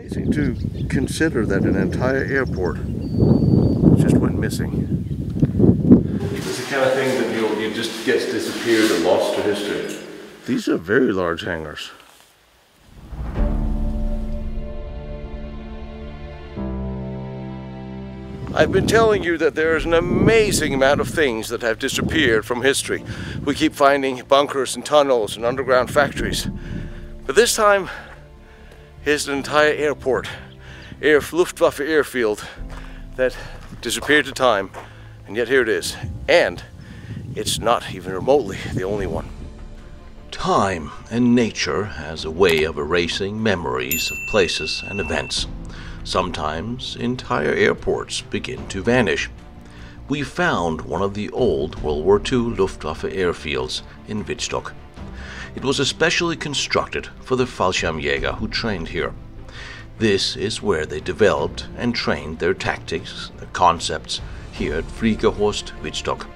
Amazing to consider that an entire airport just went missing. It's the kind of thing that you just gets disappeared and lost to history. These are very large hangars. I've been telling you that there is an amazing amount of things that have disappeared from history. We keep finding bunkers and tunnels and underground factories. But this time, here's an entire airport, Luftwaffe Airfield, that disappeared to time, and yet here it is. And it's not even remotely the only one. Time and nature has a way of erasing memories of places and events. Sometimes entire airports begin to vanish. We found one of the old World War II Luftwaffe airfields in Wittstock. It was especially constructed for the Fallschirmjäger who trained here. This is where they developed and trained their tactics, their concepts, here at Fliegerhorst Wittstock.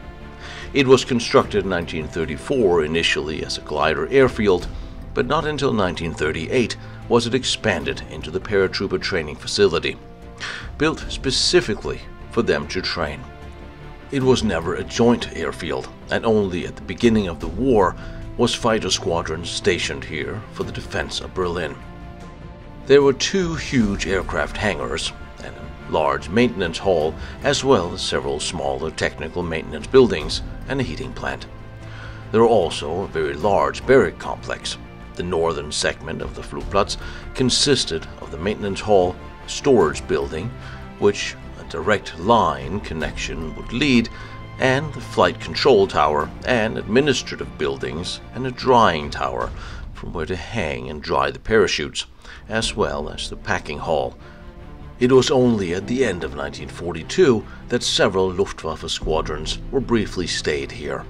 It was constructed in 1934 initially as a glider airfield, but not until 1938 was it expanded into the paratrooper training facility, built specifically for them to train. It was never a joint airfield, and only at the beginning of the war was fighter squadrons stationed here for the defense of Berlin. There were two huge aircraft hangars and a large maintenance hall, as well as several smaller technical maintenance buildings and a heating plant. There were also a very large barrack complex. The northern segment of the Flugplatz consisted of the maintenance hall, storage building, which a direct line connection would lead, and the flight control tower and administrative buildings and a drying tower from where to hang and dry the parachutes, as well as the packing hall. It was only at the end of 1942 that several Luftwaffe squadrons were briefly stayed here.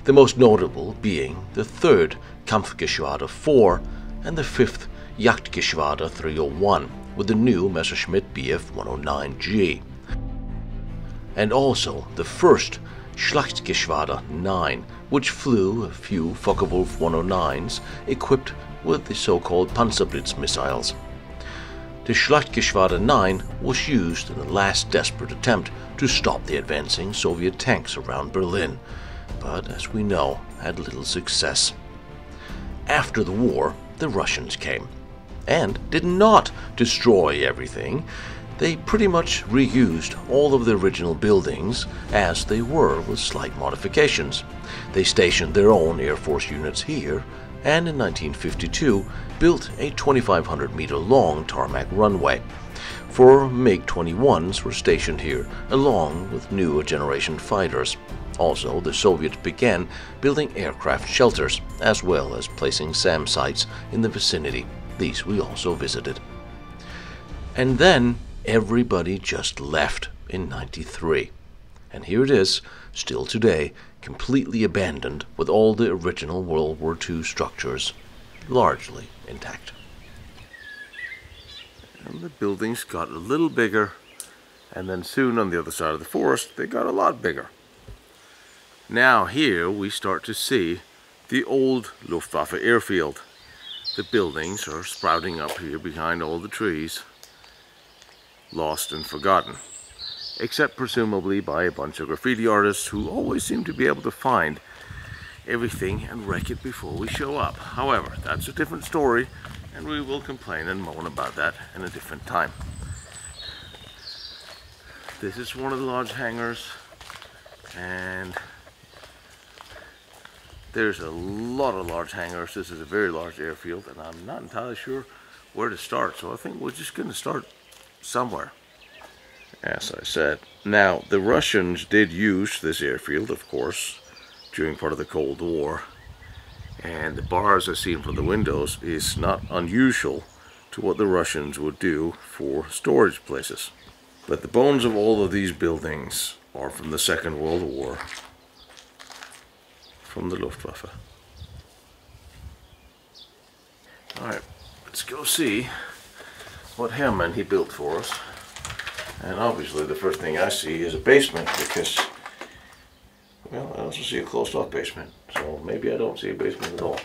The most notable being the 3rd Kampfgeschwader 4 and the 5th Jagdgeschwader 301 with the new Messerschmitt Bf 109G, and also the 1st Schlachtgeschwader 9, which flew a few Focke-Wulf 109s equipped with the so-called Panzerblitz missiles. The Schlachtgeschwader 9 was used in the last desperate attempt to stop the advancing Soviet tanks around Berlin, but as we know, had little success. After the war, the Russians came, and did not destroy everything. They pretty much reused all of the original buildings as they were with slight modifications. They stationed their own Air Force units here, and in 1952 built a 2,500-meter long tarmac runway. 4 MiG-21s were stationed here, along with newer generation fighters. Also, the Soviets began building aircraft shelters, as well as placing SAM sites in the vicinity. These we also visited. And then everybody just left in '93. And here it is, still today, completely abandoned with all the original World War II structures largely intact. And the buildings got a little bigger, and then soon on the other side of the forest they got a lot bigger. Now here we start to see the old Luftwaffe airfield. The buildings are sprouting up here behind all the trees, lost and forgotten, except presumably by a bunch of graffiti artists who always seem to be able to find everything and wreck it before we show up. However, that's a different story, and we will complain and moan about that in a different time. This is one of the large hangars, and there's a lot of large hangars. This is a very large airfield, and I'm not entirely sure where to start, so I think we're just going to start somewhere. As I said, now the Russians did use this airfield, of course, during part of the Cold War, and the bars as seen from the windows is not unusual to what the Russians would do for storage places. But the bones of all of these buildings are from the Second World War, from the Luftwaffe. Alright, let's go see what Hermann he built for us. And obviously the first thing I see is a basement, because, well, I also see a closed off basement. So maybe I don't see a basement at all.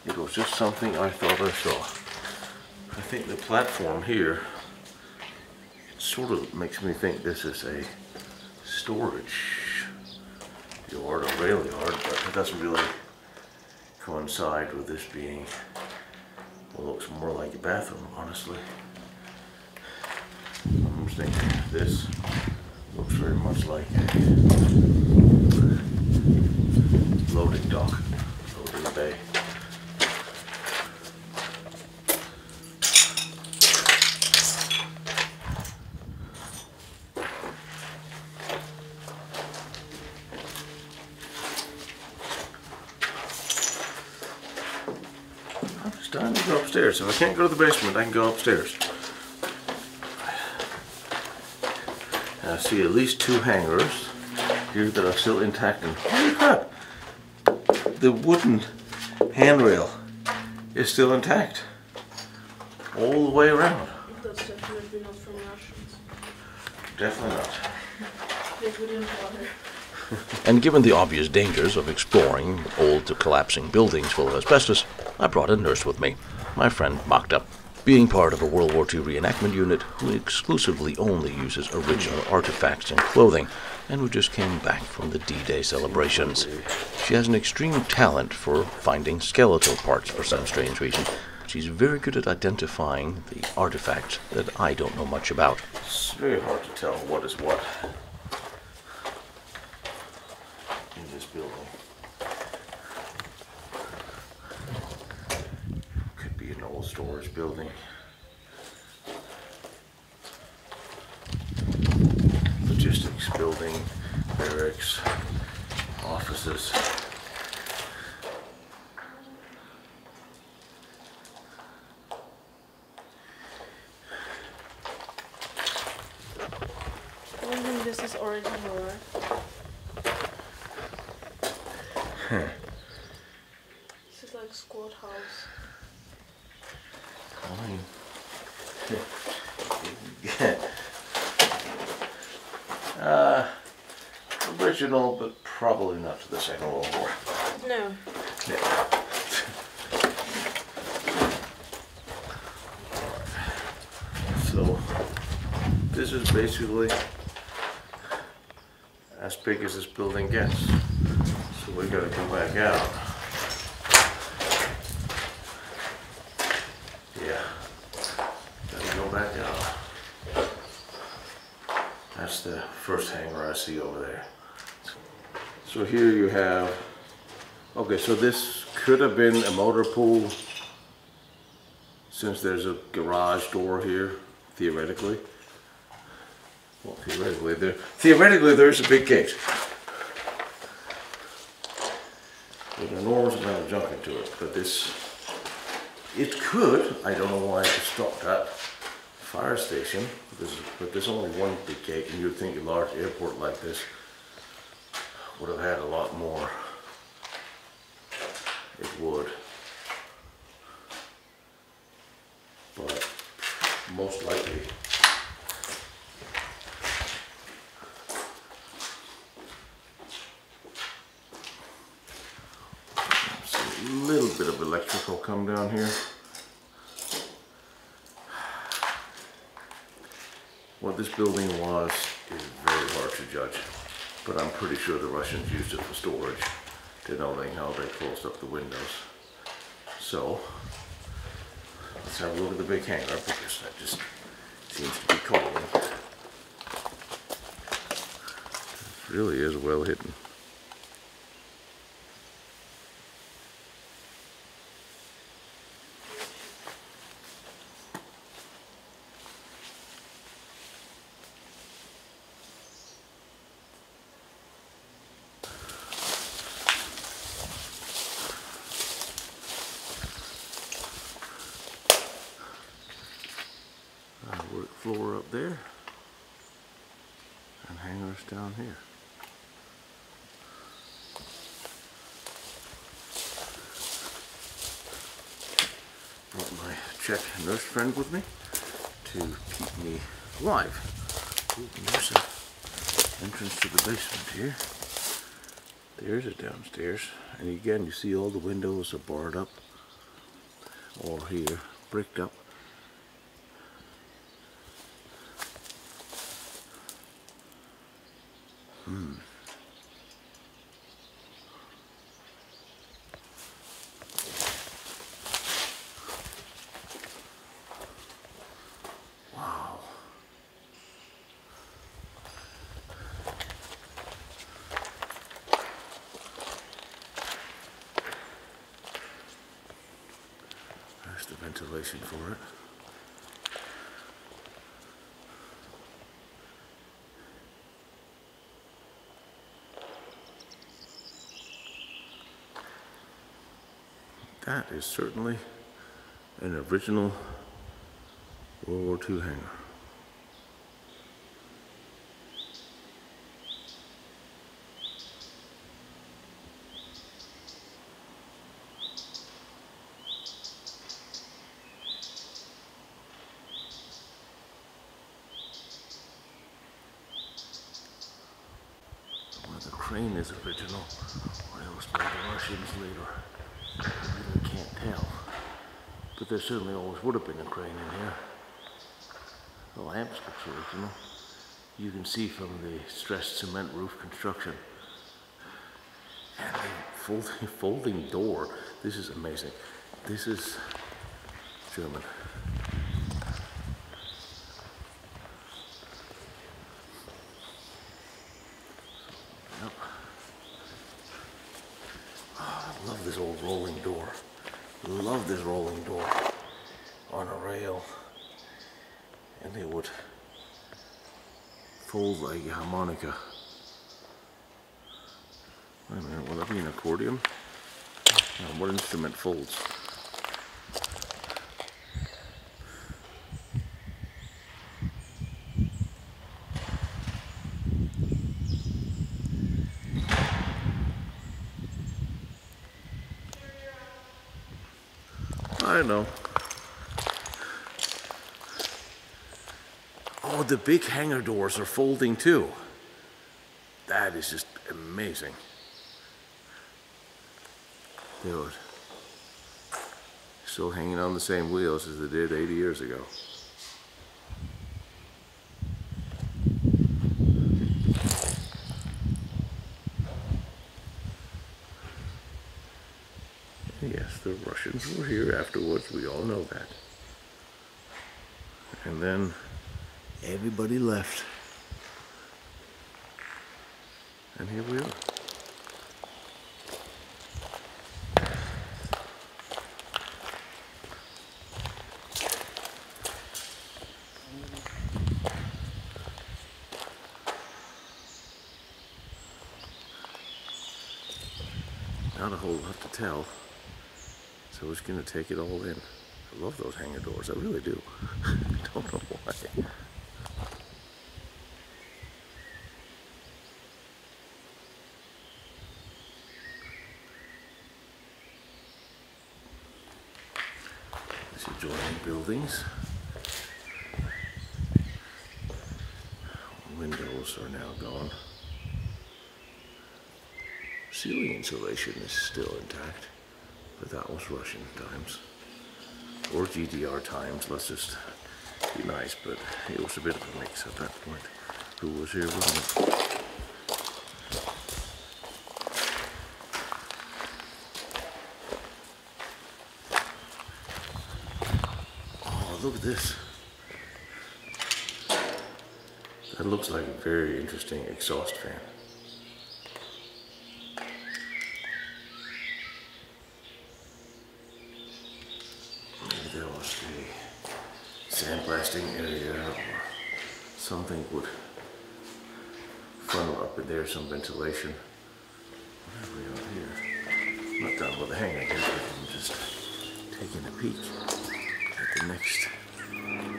It was just something I thought I saw. I think the platform here, it sort of makes me think this is a storage yard or rail yard, but it doesn't really coincide with this being, well, it looks more like a bathroom, honestly. I'm just thinking this looks very much like a loading dock, loading bay. I'm just trying to go upstairs. If I can't go to the basement, I can go upstairs. I see at least 2 hangars here that are still intact, and holy crap, the wooden handrail is still intact all the way around. That's definitely not from Russians. Definitely not. They wouldn't bother. And given the obvious dangers of exploring old collapsing buildings full of asbestos, I brought a nurse with me, my friend Magda. Being part of a World War II reenactment unit who exclusively only uses original artifacts and clothing, and who just came back from the D-Day celebrations. She has an extreme talent for finding skeletal parts for some strange reason. She's very good at identifying the artifacts that I don't know much about. It's very hard to tell what is what in this building. Could be an old storage building. Logistics building, barracks, offices. I don't think this is original, right? This is like squad house. Original, but probably not to the Second World War. No. Yeah. So, this is basically as big as this building gets. So we gotta come back out. Yeah, gotta go back out. That's the first hangar I see over there. So here you have, okay, so this could have been a motor pool since there's a garage door here, theoretically. Well, theoretically there's a big gate. With an enormous amount of junk into it, but this, it could, I don't know why it stopped at fire station, but there's only one big gate, and you'd think a large airport like this would have had a lot more. It would. But most likely see a little bit of electrical come down here. What this building was is very hard to judge, but I'm pretty sure the Russians used it for storage, denoting how they closed up the windows. So, let's have a look at the big hangar, because that just seems to be calling. It really is well hidden. Work floor up there and hangars down here. Brought my Czech nurse friend with me to keep me alive. Ooh, there's an entrance to the basement here. There's it downstairs, and again you see all the windows are barred up, or here bricked up. Wow. There's the ventilation for it. That is certainly an original World War II hangar. Well, the crane is original, or else by the Russians later. I really can't tell. But there certainly always would have been a crane in here. The lamps look original. You can see from the stressed cement roof construction. And the folding door. This is amazing. This is German. Yep. Oh, I love this old rolling door. Love this rolling door on a rail. And it would fold like a harmonica. Wait a minute, will that be an accordion? What instrument folds? I don't know. Oh, the big hangar doors are folding too. That is just amazing. Dude. Still hanging on the same wheels as they did 80 years ago. Yes, the Russians were here afterwards, we all know that. And then everybody left. And here we are. Not a whole lot to tell. So we're just going to take it all in. I love those hangar doors, I really do. I don't know why. These adjoining buildings. Windows are now gone. Ceiling insulation is still intact, but that was Russian times. Or GDR times, let's just be nice, but it was a bit of a mix at that point. Who was here with me? Oh, look at this. That looks like a very interesting exhaust fan. Maybe there was a sandblasting area or something would funnel up in there, some ventilation. What have we got here? I'm not done with the hangar yet, but I'm just taking a peek at the next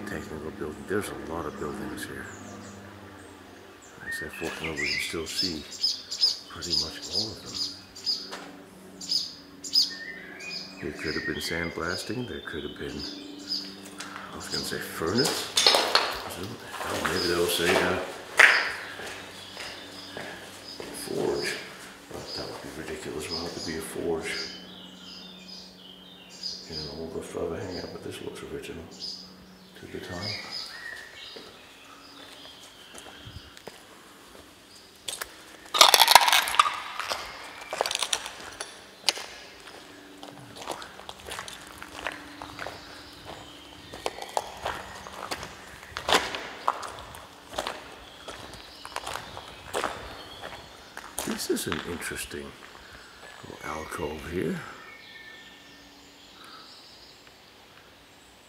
technical building. There's a lot of buildings here. Like I said, fortunately we can still see pretty much all of them. There could have been sandblasting, there could have been, I was going to say furnace. Maybe they'll say forge. But that would be ridiculous. Why would there be a forge in an old Luftwaffe hangar? But this looks original to the time. This is an interesting little alcove here.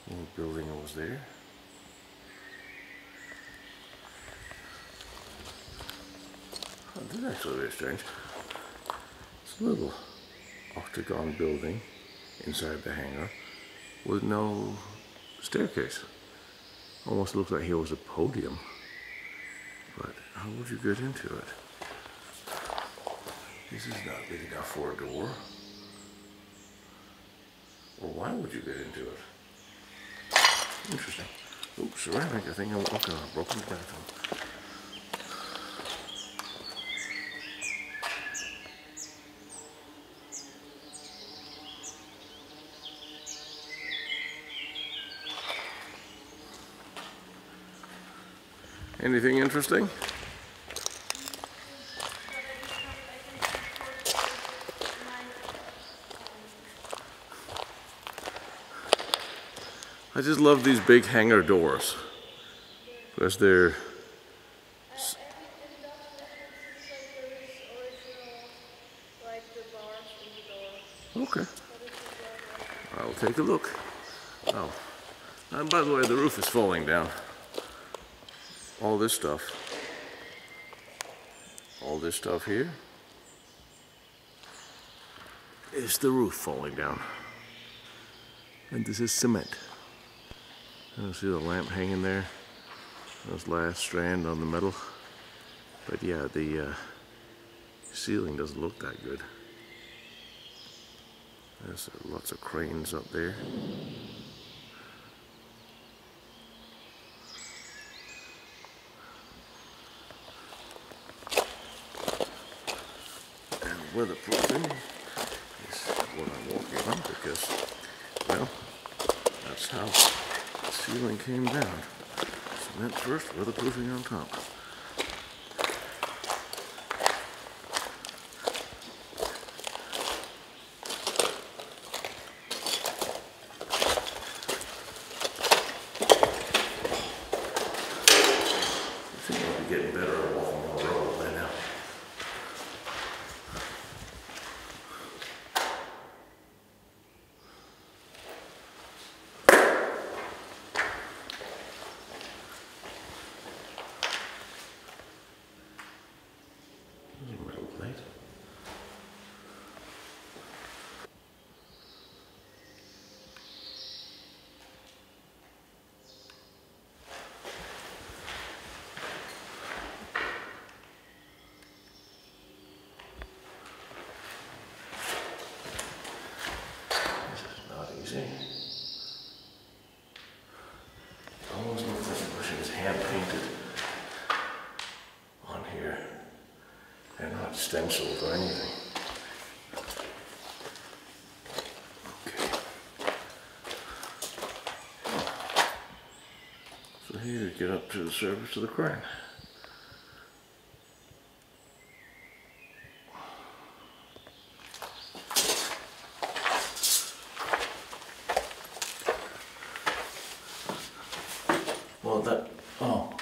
Old building was there. Oh, this is actually very strange. It's a little octagon building inside the hangar with no staircase. Almost looks like here was a podium. But how would you get into it? This is not big enough for a door. Or why would you get into it? Interesting. Oops, ceramic. I think I'm looking at a broken bathroom. Anything interesting? I just love these big hangar doors because they're okay. I'll take a look. Oh, and by the way, the roof is falling down. All this stuff here is the roof falling down, and this is cement. I see the lamp hanging there, those last strand on the metal, but yeah, the ceiling doesn't look that good. There's lots of cranes up there. Weatherproofing is what I'm working on because, well, that's how the ceiling came down. Cement first, weatherproofing on top. I think I'll be getting better at walking on the road by now. Almost looks like the machine is hand painted on here and not stenciled or anything. Okay. So here you get up to the surface of the crane. Well, that, oh.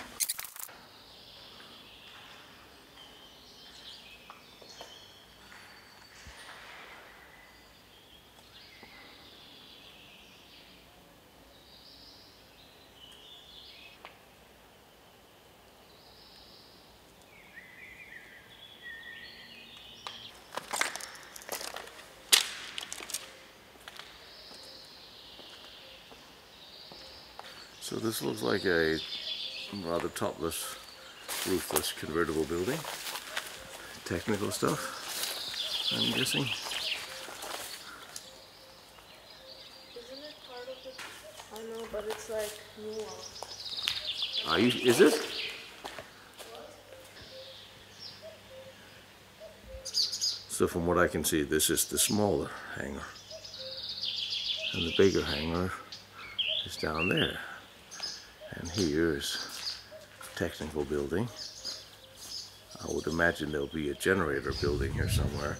So this looks like a rather topless, roofless convertible building. Technical stuff, I'm guessing. Isn't it part of it? I know, but it's like nuanced. Are you, is it? So from what I can see, this is the smaller hangar. And the bigger hangar is down there. And here is technical building. I would imagine there'll be a generator building here somewhere.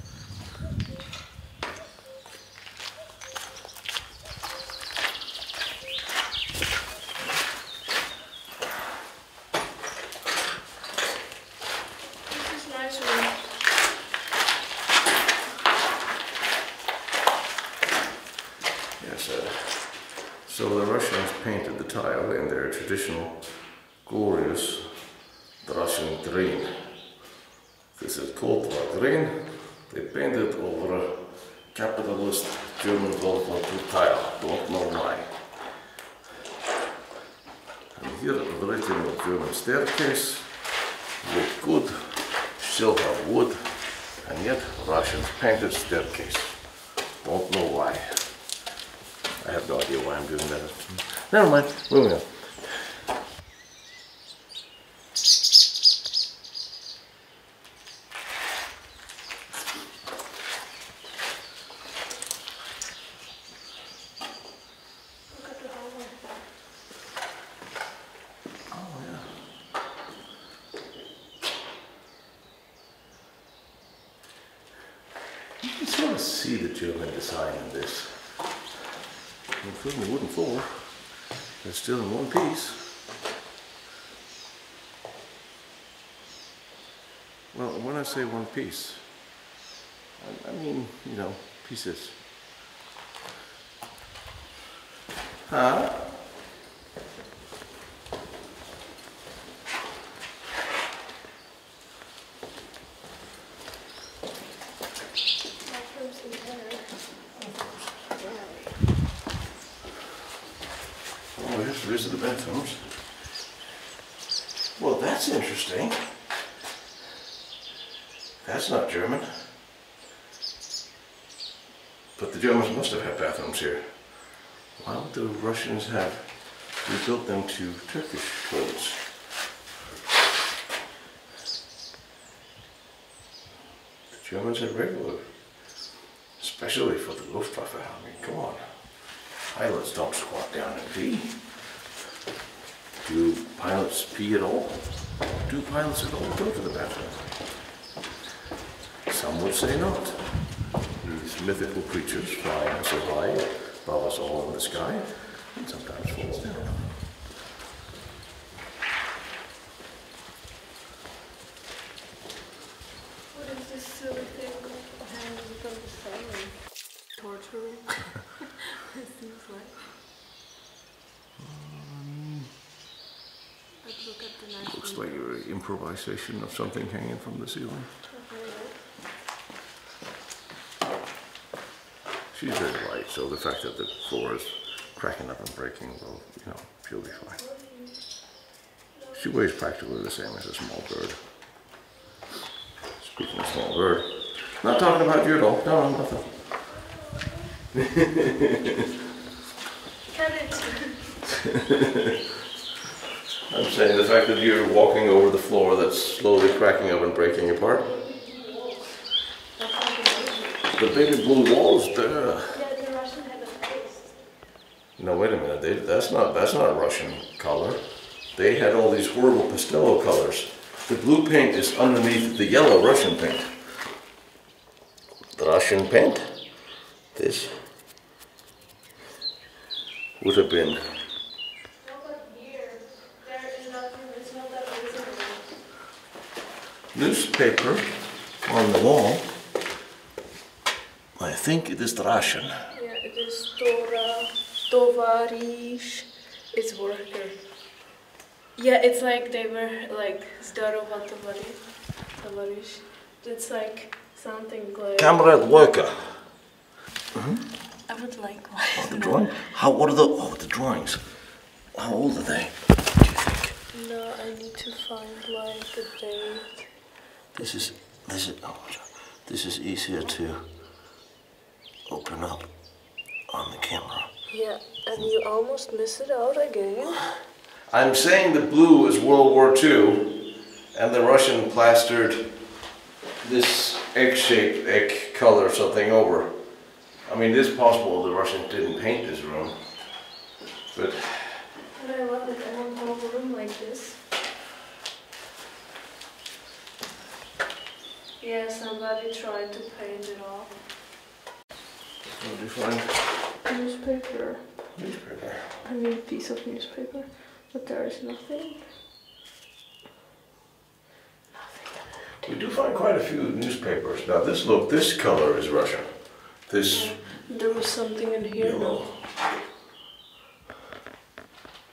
This is nice room. tile in their traditional, glorious Russian green. This is Cold War green. They painted over a capitalist German World War II tile. Don't know why. And here the original German staircase. Look good. Silver wood. And yet Russians painted staircase. Don't know why. I have no idea why I'm doing that. Never mind. Moving on. You can sort of see the German design in this. Including the wooden floor. They're still in one piece. Well, when I say one piece, I mean, you know, pieces. Huh? Oh, we have to visit the bathrooms. Well, that's interesting. That's not German. But the Germans must have had bathrooms here. Why would the Russians have rebuilt them to Turkish toilets? The Germans had regular, especially for the Luftwaffe. I mean, come on. Pilots don't squat down and pee. Do pilots pee at all? Do pilots at all go to the bathroom? Some would say not. These mythical creatures flying so high above us all in the sky, and sometimes falls down. What is this silly thing hanging from the ceiling? Torturing? It seems like. Let's look at the nice Looks like an improvisation of something hanging from the ceiling. She's very light, so the fact that the floor is cracking up and breaking will, you know, she'll be fine. She weighs practically the same as a small bird. Speaking of small bird, not talking about you at all. No, nothing. Cut it. I'm saying the fact that you're walking over the floor that's slowly cracking up and breaking apart. The big blue walls there. Yeah, the Russian had a face. No, wait a minute. That's not Russian color. They had all these horrible pastel colors. The blue paint is underneath the yellow Russian paint. The Russian paint, this would have been. Newspaper on the wall. I think it is Russian. Yeah, it is Tovarish. It's worker. Yeah, it's like they were like Zdarova Tovarish. It's like something like. Comrade worker. I would like one. Oh, the drawing? What are the drawings? How old are they? Do you think? No, I need to find like the date. This is easier to open up on the camera. Yeah, and you almost miss it out again. I'm saying the blue is World War II, and the Russian plastered this egg-shaped egg color something over. I mean, it is possible the Russians didn't paint this room, but. But I love it. I want a whole room like this. Yeah, somebody tried to paint it off. What did you find? Newspaper. Newspaper. I mean, a piece of newspaper, but there is nothing. We do find quite a few newspapers. Now this color is Russian. This There was something in here. yellow.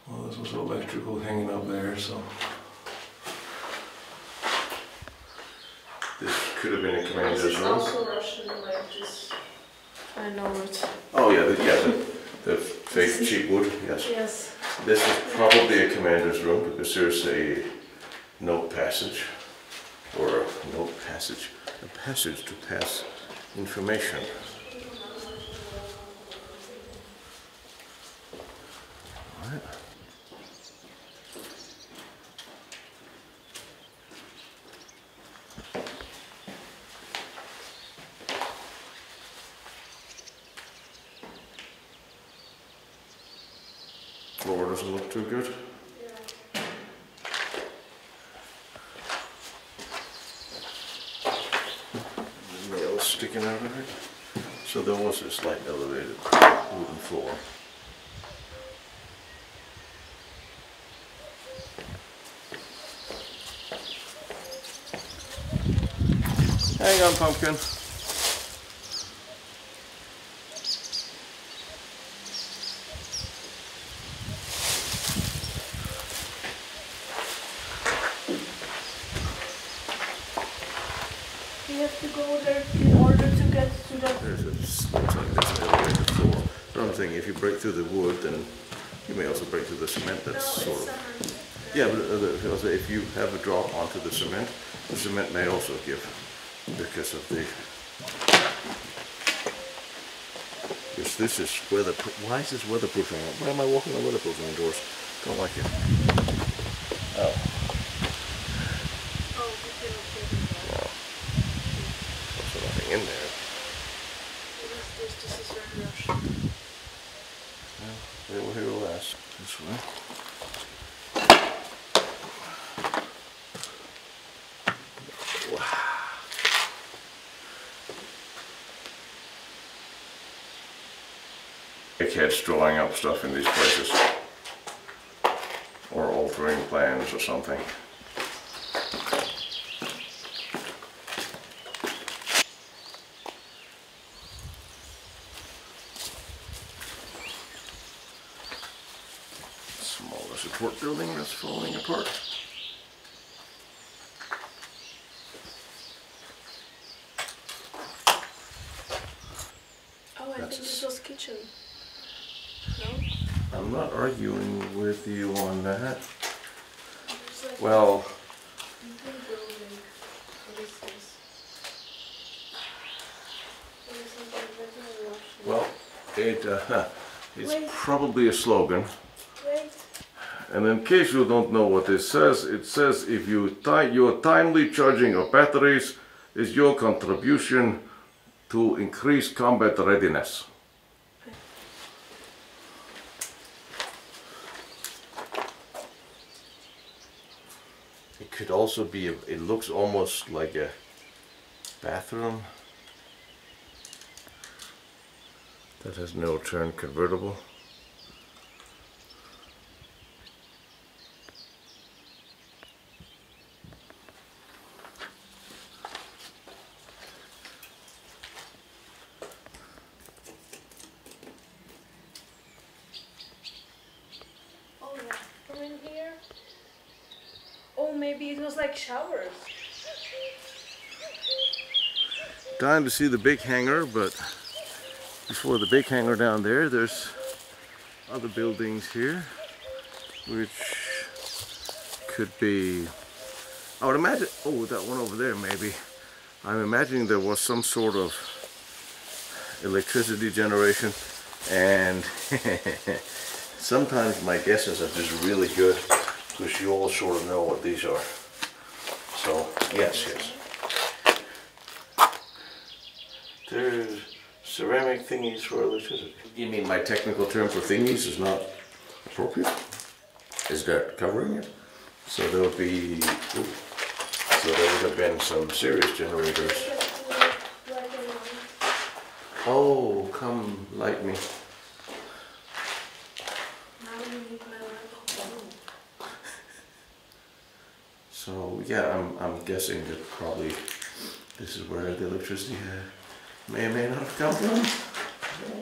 Well, electrical hanging up there, so this could have been a commander's This is room. also Russian, like this. I know it. Oh yeah, the fake cheap wood, yes. Yes. This is probably a commander's room because there's a note passage, or a passage to pass information. All right. Floor doesn't look too good. Nails sticking out of it. So there was a slight elevated wooden floor. Hang on, pumpkin. You have to go there in order to get to the... Looks like there's an elevated floor. But I'm thinking if you break through the wood, then you may also break through the cement. That's sort of... Yeah, but also if you have a drop onto the cement may also give because of the... Because this is weatherproof. Why is this weatherproofing? Why am I walking on weatherproofing indoors? Don't like it. Oh. There's nothing in there. This is very Russian. They will hear less. This way. Kids drawing up stuff in these places, or altering plans or something. Smaller support building that's falling apart. Oh, I think this was kitchen. No? I'm not arguing with you on that. There's like Well, a big building. What is this? There is something very Russian. well, it's Wait. probably a slogan. Wait. And in case you don't know what this says, it says if your timely charging of batteries is your contribution to increase combat readiness. It could also be, it looks almost like a bathroom that has no turn convertible. Oh yeah. From in here. Oh, maybe it was like showers. Dying to see the big hangar, but before the big hangar down there, there's other buildings here, which could be, I would imagine, oh, that one over there maybe. I'm imagining there was some sort of electricity generation, and sometimes my guesses are just really good because you all sort of know what these are. So, yes. There's ceramic thingies for electricity. You mean my technical term for thingies is not appropriate? Is that covering it? So there would be, ooh, so there would have been some serious generators. Oh, come light me. Now you need my lamp. So yeah, I'm guessing that probably this is where the electricity may or may not have come from.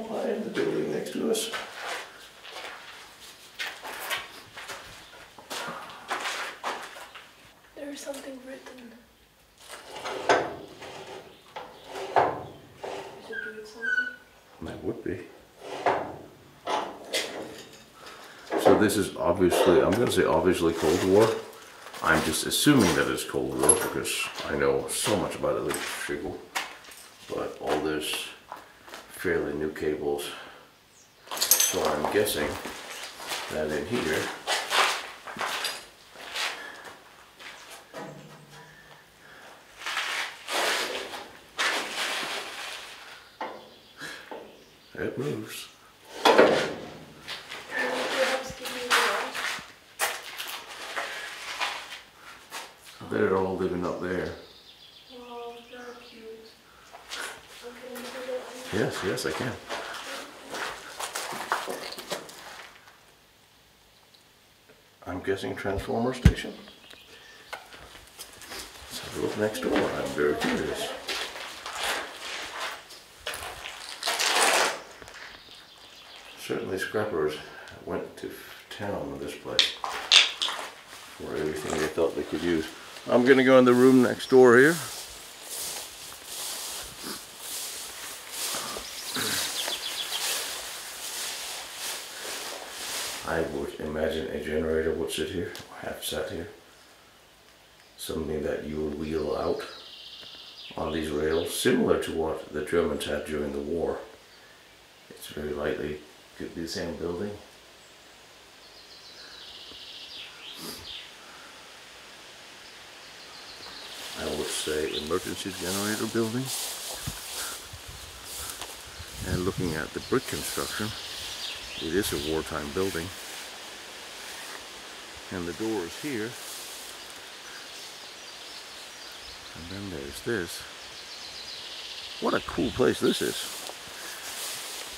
Why in the building next to us? there's something written. Is it doing something? That would be. So this is obviously, I'm going to say obviously Cold War. I'm just assuming that it's Cold War because I know so much about electrical. But all this fairly new cables. So I'm guessing that in here it moves. They're all living up there. Wow, they're cute. Yes, yes, I can. I'm guessing transformer station. Let's have a look next door. I'm very curious. Certainly scrappers went to town with this place for everything they thought they could use. I'm going to go in the room next door here. I would imagine a generator would sit here, or have sat here. Something that you would wheel out on these rails, similar to what the Germans had during the war. It's very likely could be the same building. I would say emergency generator building. And looking at the brick construction, it is a wartime building. And the door is here. And then there's this. What a cool place this is.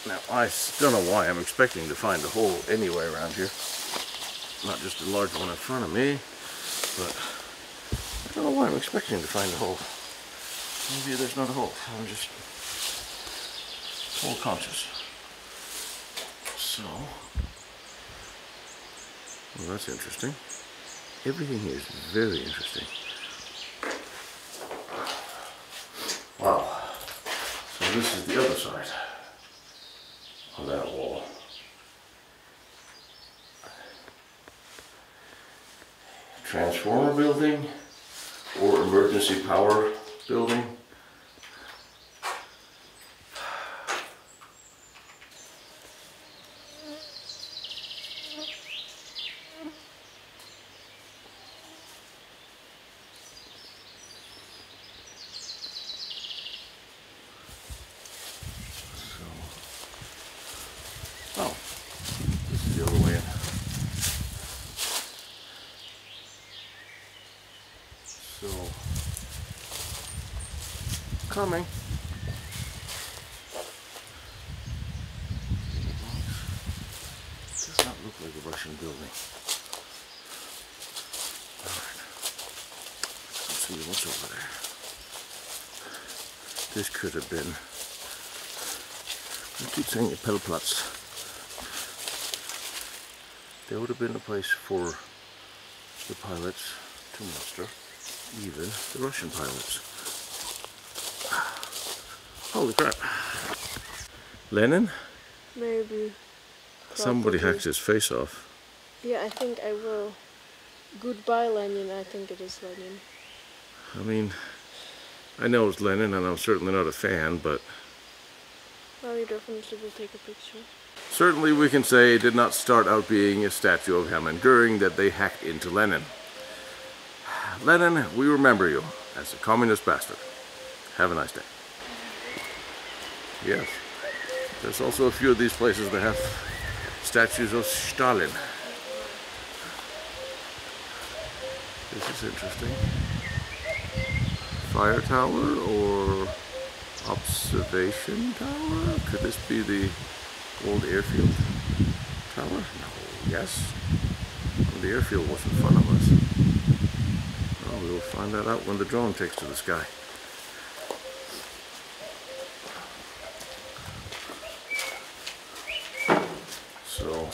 Now, I don't know why I'm expecting to find a hole anywhere around here. Not just a large one in front of me, but I don't know why I'm expecting to find a hole. Maybe there's not a hole. I'm just hole conscious. So, well, that's interesting. Everything here is very interesting. Wow. So this is the other side of that wall. Transformer building or emergency power building. Oh, this is the other way in. So, coming. Does not look like a Russian building. Alright. Let's see what's over there. This could have been, I keep saying Pelplatz. There would have been a place for the pilots to muster, even the Russian pilots. Holy crap. Lenin? Maybe. Somebody Probably. hacked his face off. Yeah, I think I will. Goodbye, Lenin. I think it is Lenin. I mean, I know it's Lenin and I'm certainly not a fan, but Well, you definitely will take a picture. certainly we can say it did not start out being a statue of Hermann Göring that they hacked into Lenin. Lenin, we remember you as a communist bastard. Have a nice day. Yes. There's also a few of these places that have statues of Stalin. This is interesting. Fire tower or observation tower? Could this be the old airfield tower? No. Yes. The airfield was in front of us. Well, we'll find that out when the drone takes to the sky. So,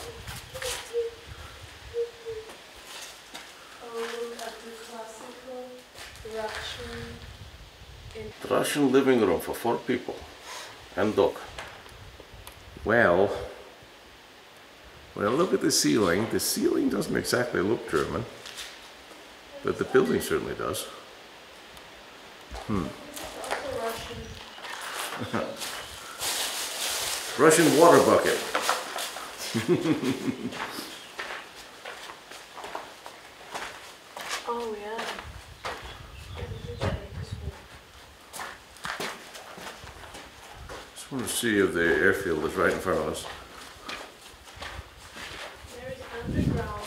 oh, look at the classical The Russian living room for 4 people and dog. Well, look at the ceiling. The ceiling doesn't exactly look German, but the building certainly does. Russian water bucket. Oh yeah. Just want to see if the airfield is right in front of us. There is underground.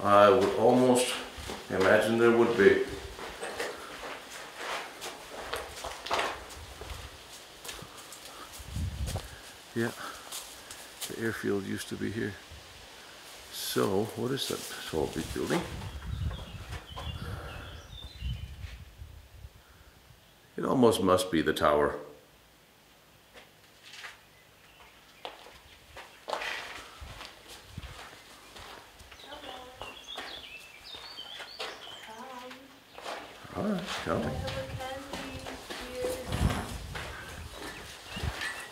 I would almost imagine there would be. Yeah, the airfield used to be here. So, what is that tall big building? It almost must be the tower. Alright, counting.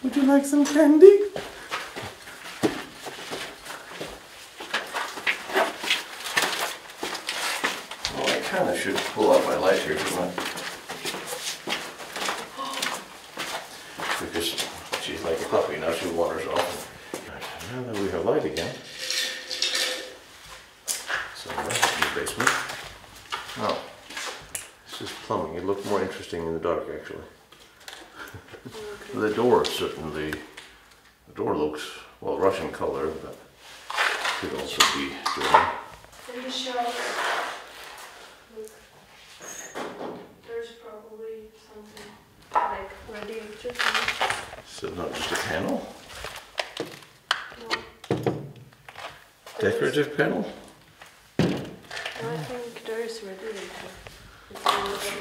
Would you like some candy? Well, I kind of should pull out my light here, shouldn't I? Because she's like a puppy, now she wanders off. Right, now that we have light again. So that's in the basement. Oh, this is plumbing. It looked more interesting in the dark, actually. The door certainly, the door looks, well, Russian color, but could also be German. In the shower, look, there's probably something like radiator. So not just a panel? No. Decorative panel? No, I think there is radiator. It's something.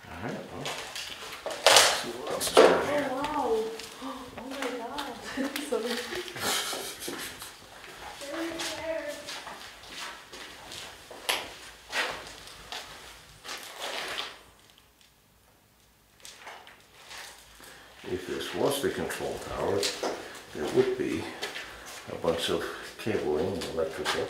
Alright, well, let's see what else is down here. Oh wow! Oh my god! Sorry. If this was the control tower, there would be a bunch of cabling and electrical.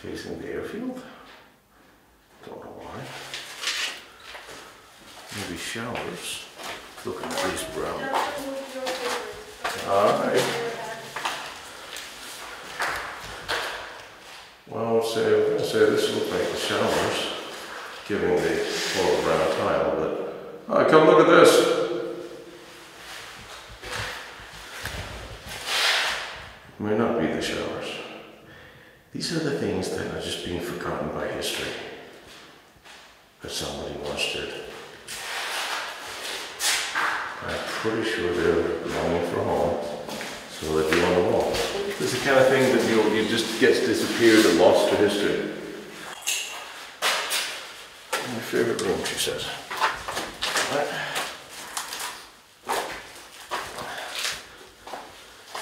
Facing the airfield. Don't know why. Maybe showers. Looking at these brown. Alright. Well, I was going to say this looks like the showers, giving the floor brown tile, but come look at this. It may not be the showers. These are the things that are just being forgotten by history. But somebody once did. I'm pretty sure they're longing for home, so they'll be on the wall. This is the kind of thing that you just gets disappeared and lost to history. My favorite room, she says. Right.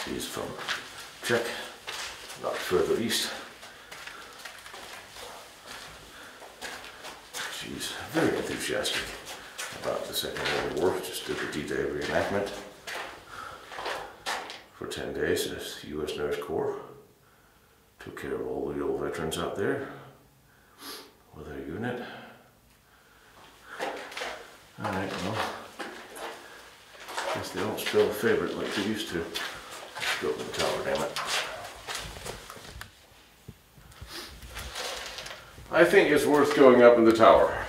She's from Czech, not further east. She's very enthusiastic about the Second World War, just did the D-Day reenactment for 10 days as the U.S. Nurse Corps. Took care of all the old veterans out there with their unit. Alright, well, guess they don't spell favorite like they used to. Let's go to the tower, damn it. I think it's worth going up in the tower.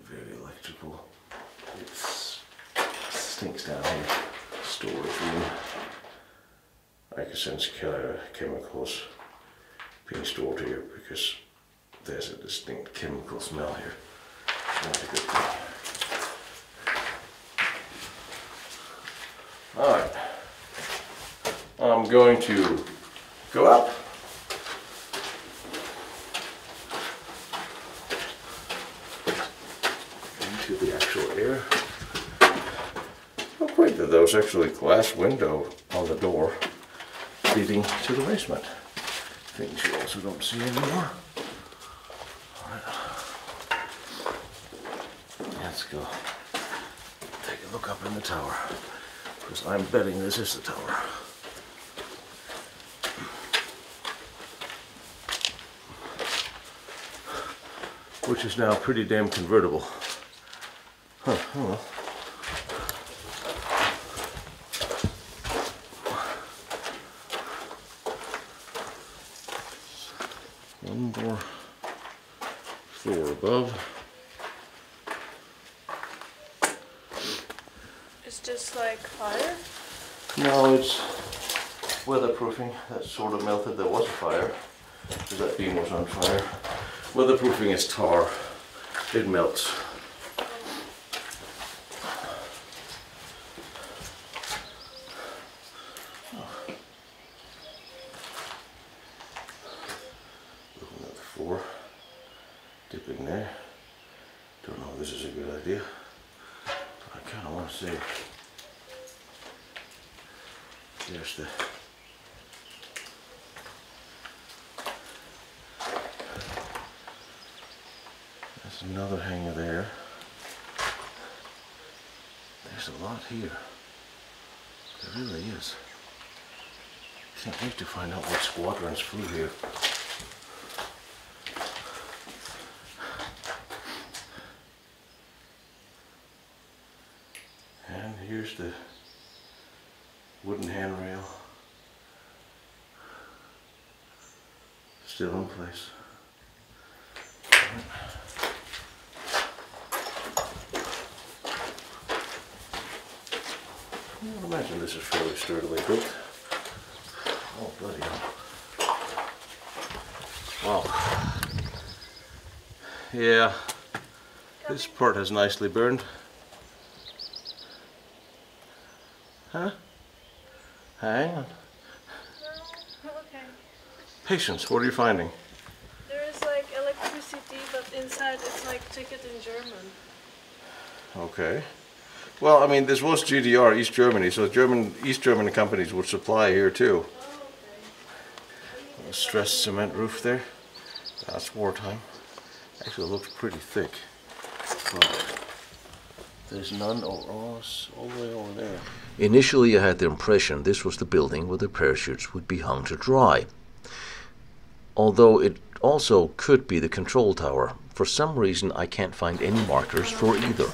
Very electrical. It stinks down here. Storage room. I can sense chemicals being stored here because there's a distinct chemical smell here. It's not a good thing. Alright, I'm going to go up. Into the actual air. Oh great, that there was actually a glass window on the door leading to the basement. Things you also don't see anymore. Alright. Let's go take a look up in the tower. Because I'm betting this is the tower. Which is now pretty damn convertible. Huh, oh well. One more floor above. It's just like fire? No, it's weatherproofing. That sort of melted. There was a fire, because that beam was on fire. Weatherproofing is tar. It melts. Looking at the floor, dipping there. Don't know if this is a good idea. I kind of want to say there's another hanger there. There's a lot here. There really is. Can't wait to find out what squadrons flew here. And here's the wooden handrail. Still in place. I would imagine this is fairly sturdily built. Oh, bloody hell. Wow. Yeah, this part has nicely burned. Huh? Hang on. No, okay. Patience, what are you finding? There is like electricity, but inside it's like ticket in German. Okay. Well, I mean, this was GDR, East Germany, so East German companies would supply here too. Oh, okay. A stressed cement roof there. That's wartime. Actually, it looks pretty thick. But there's none all the way over there. Initially, I had the impression this was the building where the parachutes would be hung to dry. Although it also could be the control tower. For some reason, I can't find any markers for either.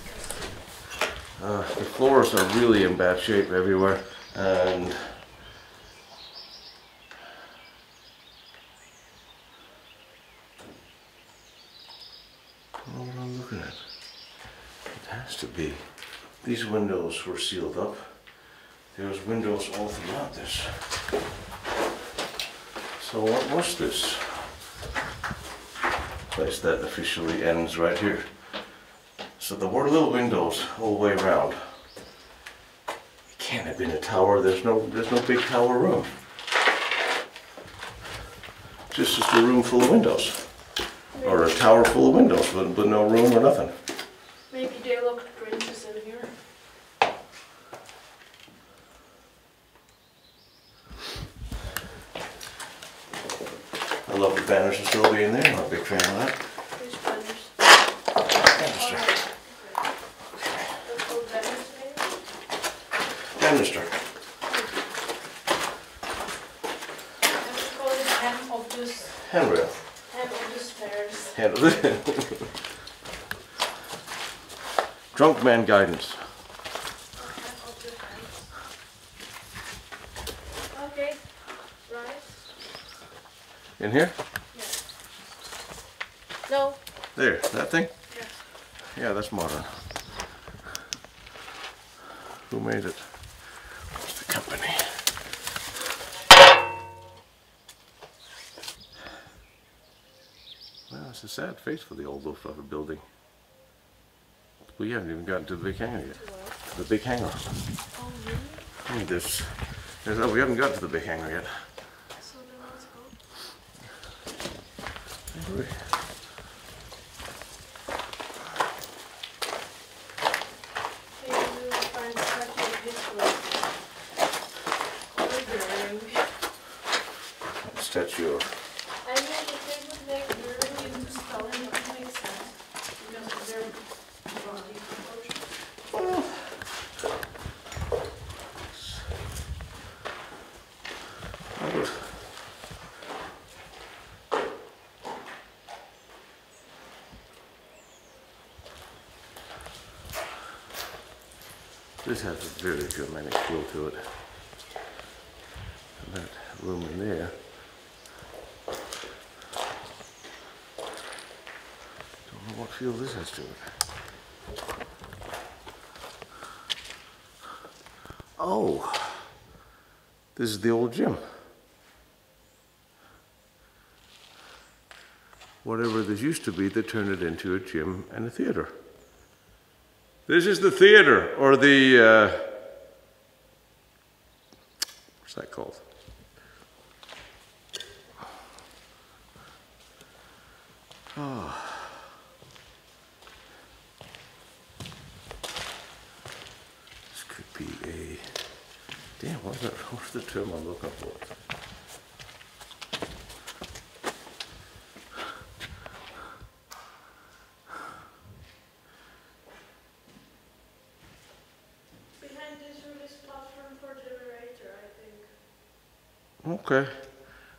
The floors are really in bad shape everywhere, and I don't know what I'm looking at. It has to be. These windows were sealed up. There's windows all throughout this. So what was this place that officially ends right here? So there were little windows all the way around. It can't have been a tower. There's no big tower room. Just a room full of windows, or a tower full of windows, but no room or nothing. Maybe they locked princes in here. I love the banners are still being there. I'm not a big fan of that. Which banners? Banister. That's called banners maybe? Banister. Let's call it hem of the Handrail. stairs. Drunk man guidance. Hem of the fence. Okay, right? In here? Yeah. No. There, that thing? Yes. Yeah, that's modern. Who made it? What's the company? It's a sad face for the old Luftwaffe building. We haven't even gotten to the big hangar yet. The big hangar. Oh, really? I mean, oh, we haven't gotten to the big hangar yet. So then let's go. Maybe we'll find a statue of Hitler. Statue of... I mean, if they would make Göring into Stalin, it would make sense. Because of their body proportions. This has a very Germanic feel to it. And that room in there. Don't know what feel this has to it. Oh, this is the old gym. Whatever this used to be, they turned it into a gym and a theater. This is the theater, or the, what's that called? Oh. This could be a, damn, what's the term I'm looking for? Okay.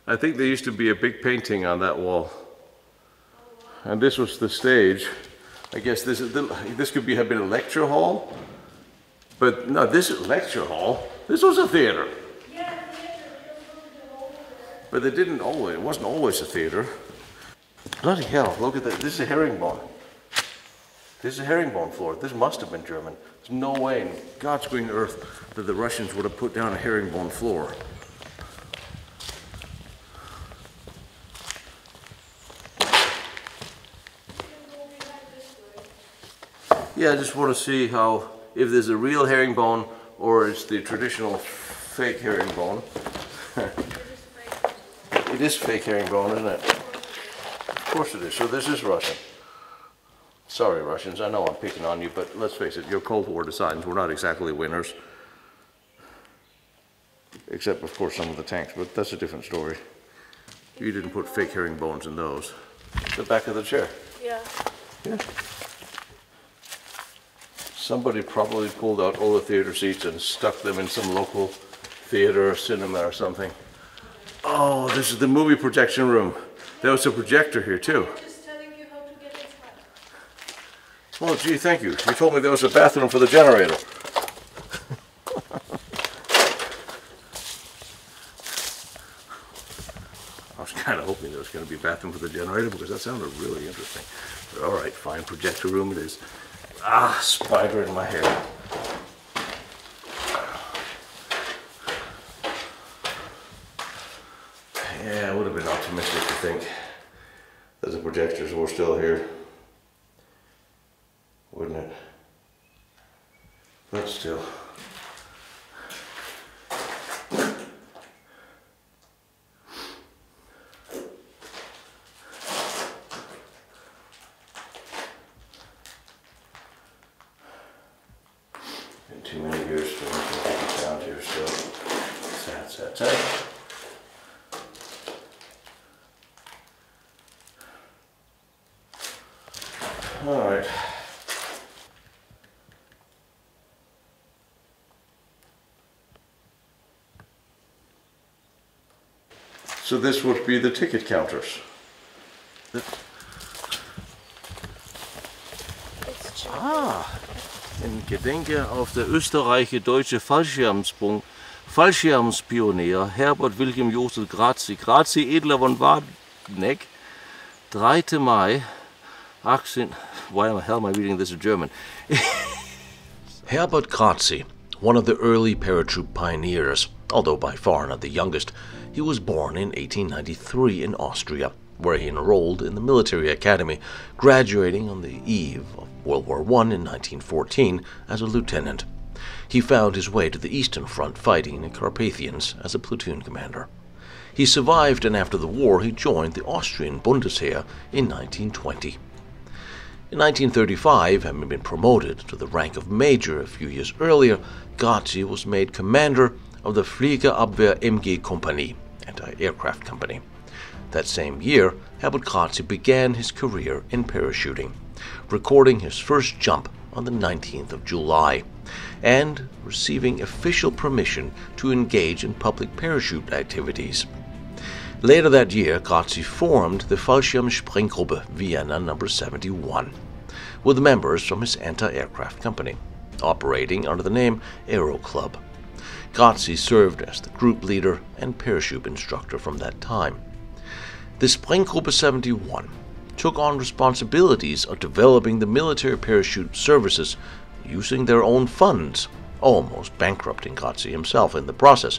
I think there used to be a big painting on that wall. And this was the stage. I guess this could have been a lecture hall. But no, this is a lecture hall. This was a theater. Yeah, the theater. But it wasn't always a theater. Bloody hell, look at that. This is a herringbone. This is a herringbone floor. This must have been German. There's no way in God's green earth that the Russians would have put down a herringbone floor. Yeah, I just want to see if there's a real herringbone or it's the traditional fake herringbone. It is fake herringbone, isn't it? Of course it is. So this is Russian. Sorry, Russians, I know I'm picking on you, but let's face it, your Cold War designs were not exactly winners. Except, of course, some of the tanks, but that's a different story. You didn't put fake herringbones in those. The back of the chair. Yeah. Yeah. Somebody probably pulled out all the theater seats and stuck them in some local theater or cinema or something. Oh, this is the movie projection room. There was a projector here too. I'm just telling you how to get inside. Oh, gee, thank you. You told me there was a bathroom for the generator. I was kind of hoping there was going to be a bathroom for the generator because that sounded really interesting. But all right, fine, projector room it is. Ah, spider in my hair. Yeah, it would have been optimistic to think that the projectors were still here, wouldn't it? But still. Been too many years for me to take it down here still. Sad. All right. So this would be the ticket counters. In Gedenke auf der österreichische Fallschirmspionier Herbert Wilhelm Joseph Grazi Edler von Warneck, 3. Mai 18... Why the hell am I reading this in German? Herbert Grazi, one of the early paratroop pioneers, although by far not the youngest, he was born in 1893 in Austria, where he enrolled in the military academy, graduating on the eve of World War I in 1914 as a lieutenant. He found his way to the Eastern Front fighting in the Carpathians as a platoon commander. He survived, and after the war he joined the Austrian Bundesheer in 1920. In 1935, having been promoted to the rank of major a few years earlier, Grazi was made commander of the Fliegerabwehr MG Kompanie, anti-aircraft company. That same year, Herbert Grazi began his career in parachuting, recording his first jump on the 19th of July, and receiving official permission to engage in public parachute activities. Later that year, Grazi formed the Fallschirmspringgruppe Vienna No. 71, with members from his anti-aircraft company, operating under the name Aero Club. Grazi served as the group leader and parachute instructor from that time. The Springgruppe 71 took on responsibilities of developing the military parachute services using their own funds, almost bankrupting Grazi himself in the process.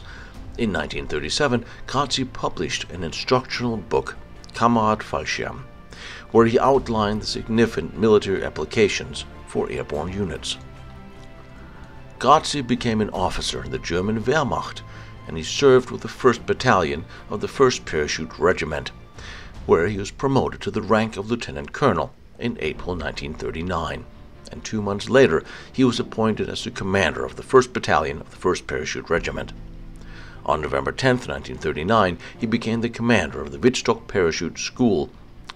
In 1937, Grazi published an instructional book, Kamerad Fallschirm, where he outlined the significant military applications for airborne units. Grazi became an officer in the German Wehrmacht, and he served with the 1st Battalion of the 1st Parachute Regiment, where he was promoted to the rank of lieutenant colonel in April 1939, and 2 months later he was appointed as the commander of the 1st Battalion of the 1st Parachute Regiment. On November 10, 1939, he became the commander of the Wittstock Parachute School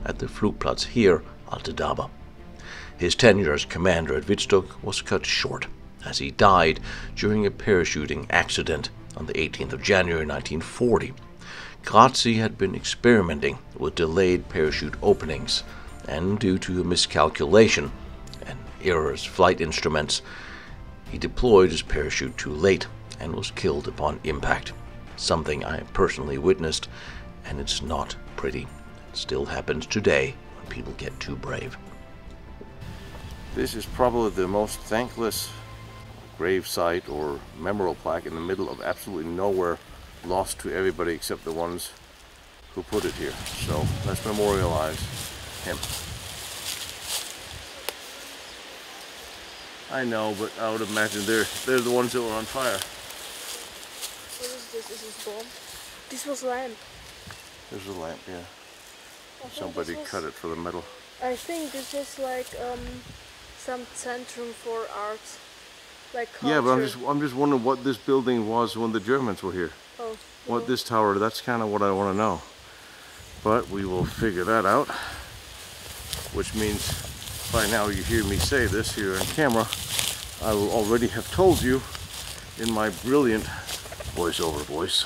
at the Flugplatz Heer, Alte Daba. His tenure as commander at Wittstock was cut short, as he died during a parachuting accident on the 18th of January 1940. Grazi had been experimenting with delayed parachute openings, and due to a miscalculation and errors flight instruments, he deployed his parachute too late and was killed upon impact, something I personally witnessed, and it's not pretty. It still happens today when people get too brave. This is probably the most thankless grave site or memorial plaque in the middle of absolutely nowhere, lost to everybody except the ones who put it here. So let's memorialize him. I know, but I would imagine they're the ones that were on fire. What is this? Is this bomb? This was lamp. There's a lamp, yeah. Somebody cut it for the metal. I think this was like some centrum for art, like culture. Yeah, but I'm just wondering what this building was when the Germans were here. Oh, What this tower, that's kind of what I want to know. But we will figure that out. Which means by now you hear me say this here on camera, I will already have told you in my brilliant voiceover voice.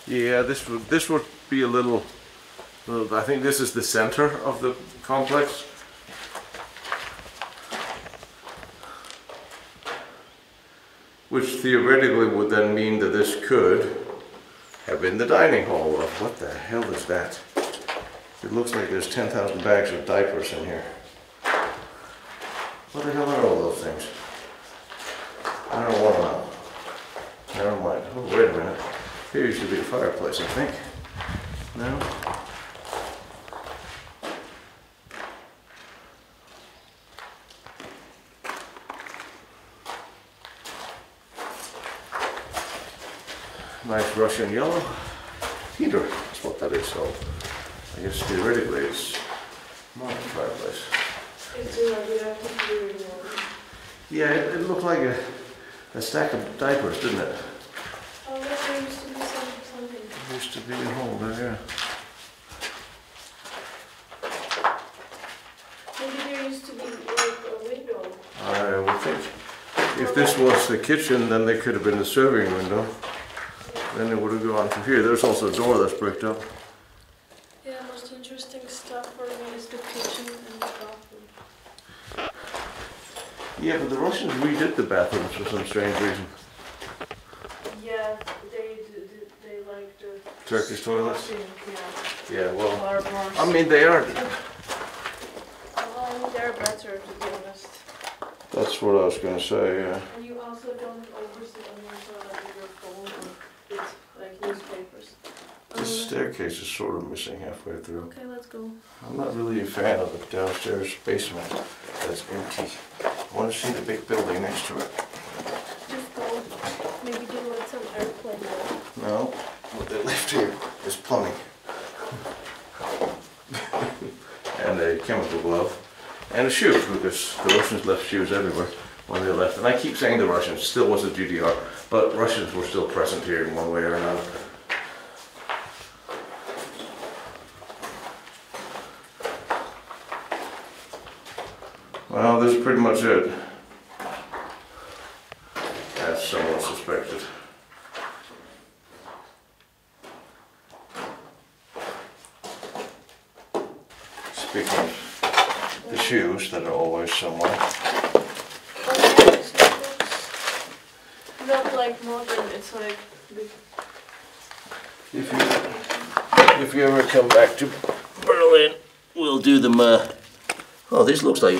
Yeah, this would be a little. I think this is the center of the complex. Which theoretically would then mean that this could have been the dining hall of, what the hell is that? It looks like there's 10,000 bags of diapers in here. What the hell are all those things? I don't want to know. Never mind. Oh, wait a minute. Here used to be a fireplace, I think. No? Nice Russian yellow heater, that's what that is. So I guess theoretically it's not a fireplace. It's a Yeah, it looked like a stack of diapers, didn't it? Oh, there used to be something. There used to be a hole there, yeah. Maybe there used to be like a window. I would think if this was the kitchen, then they could have been the serving window. Then it would have gone through here. There's also a door that's bricked up. Yeah, most interesting stuff for me is the kitchen and the bathroom. Yeah, but the Russians redid the bathrooms for some strange reason. Yeah, they like the Turkish toilets? Yeah. Yeah, well, Marbles. I mean they are. They're better, to be honest. That's what I was going to say, yeah. And you also don't staircase is sort of missing halfway through. Okay, let's go. I'm not really a fan of the downstairs basement that's empty. I want to see the big building next to it. Just go. Maybe do like some airplane there. No, what they left here is plumbing. And a chemical glove. And a shoe, because the Russians left shoes everywhere when they left. And I keep saying the Russians, still was the GDR, but Russians were still present here in one way or another. Well, this is pretty much it, as someone suspected. Speaking of the shoes that are always somewhere. Not like modern, it's like big. If you ever come back to Berlin, we'll do them. Oh, these looks like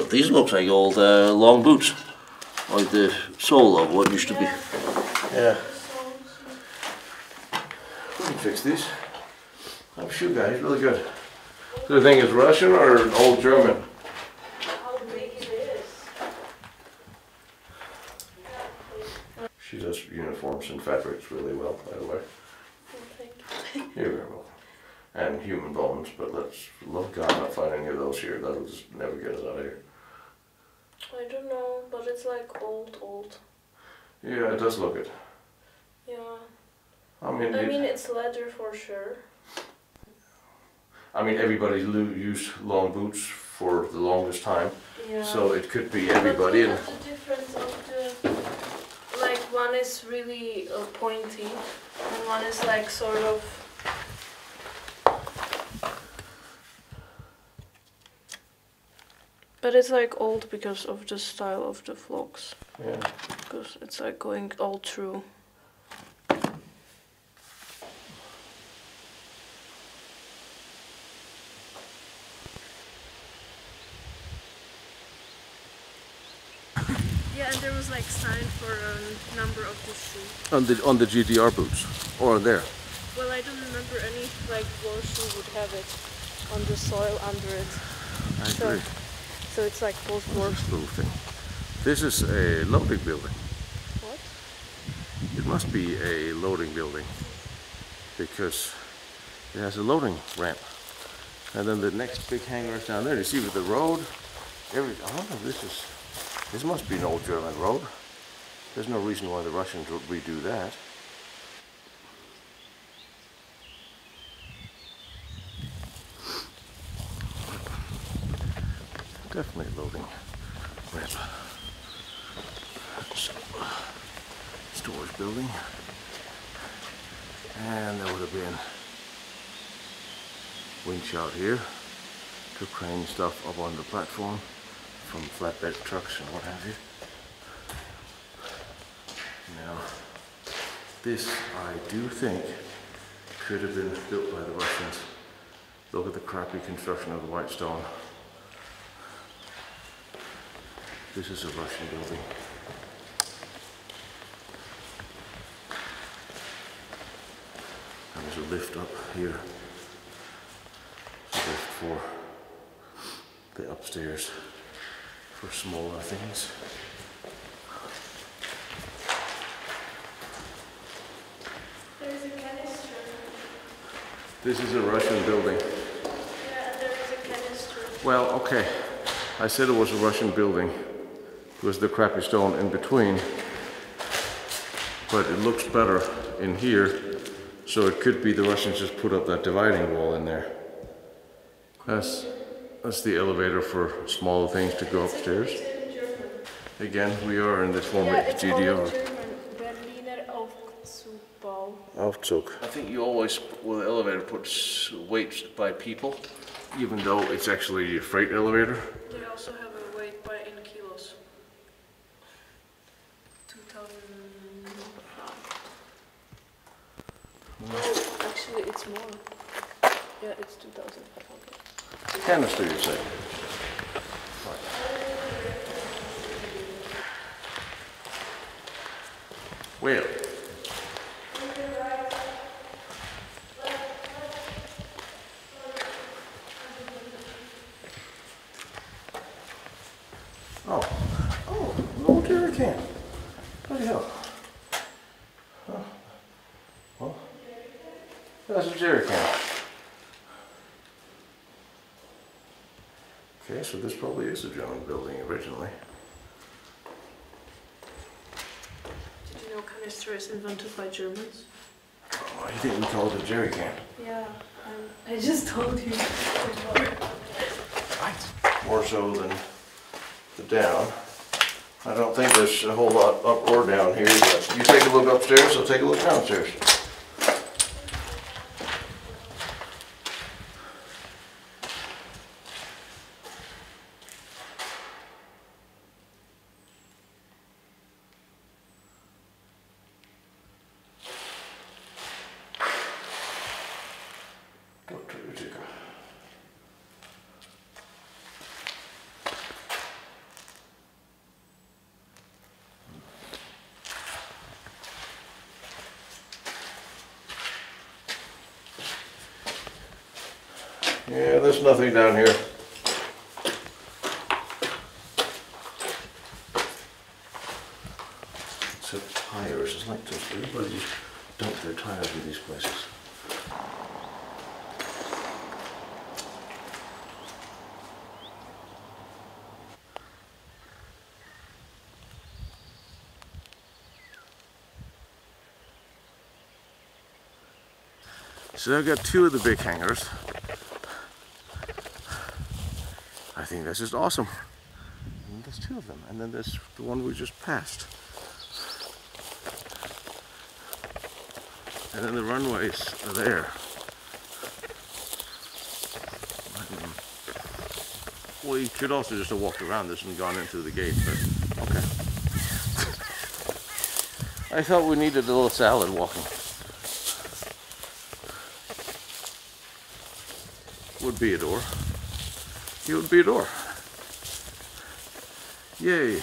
old long boots, like the sole of what used to be. Yeah. We can fix these. I'm a shoe guy, he's really good. Do you think it's Russian or an old German? How big it is. She does uniforms and fabrics really well, by the way. You're very well. And human bones, but let's love God not find any of those here. That'll just never get us out of here. I don't know, but it's like old. Yeah, it does look it. Yeah. I mean, it's leather for sure. I mean, everybody used long boots for the longest time, Yeah. so it could be everybody. But And look at the difference of the, like one is really pointy, and one is like sort of. But it's like old because of the style of the flocks. yeah. Because it's like going all through. Yeah, and there was like sign for a number of the shoe. On the GDR boots, or there. Well, I don't remember any like war shoe would have it on the soil under it. I agree. So it's like post-war. This little thing. This is a loading building. What? It must be a loading building because it has a loading ramp. And then the next big hangar is down there. You see with the road, I don't know, this must be an old German road. There's no reason why the Russians would redo that. Definitely loading ramp. So, storage building. And there would have been winch out here to crane stuff up on the platform from flatbed trucks and what have you. Now, this I do think could have been built by the Russians. Look at the crappy construction of the white stone. This is a Russian building. And there's a lift up here. There's a lift for the upstairs for smaller things. There's a canister. This is a Russian building. Yeah, and there is a canister. Well, okay. I said it was a Russian building. It was the crappy stone in between. But it looks better in here. So it could be the Russians just put up that dividing wall in there. That's the elevator for smaller things to go upstairs. Again, we are in this former GDR. Berliner Aufzug. Aufzug. I think you always, with the elevator, put weights by people, even though it's actually a freight elevator. They also have a weight by in kilos. 2000. Oh, actually, it's more. Yeah, it's 2,500. Canister, you say? Well, What the hell? Huh? Well, that's a jerry can. Okay, so this probably is a German building originally. Did you know canister is invented by Germans? Oh, you think we call it a jerry can? Yeah, I just told you before. More so than the down. I don't think there's a whole lot up or down here, but you take a look upstairs, I'll take a look downstairs. Yeah, there's nothing down here. Except tires. It's like everybody dump their tires in these places. So I've got two of the big hangars. I think that's just awesome. And there's two of them, and then there's the one we just passed. And then the runways are there. Well, you could also just have walked around this and gone into the gate, but okay. I thought we needed a little salad walking. Would be a door. It would be a door. Yay.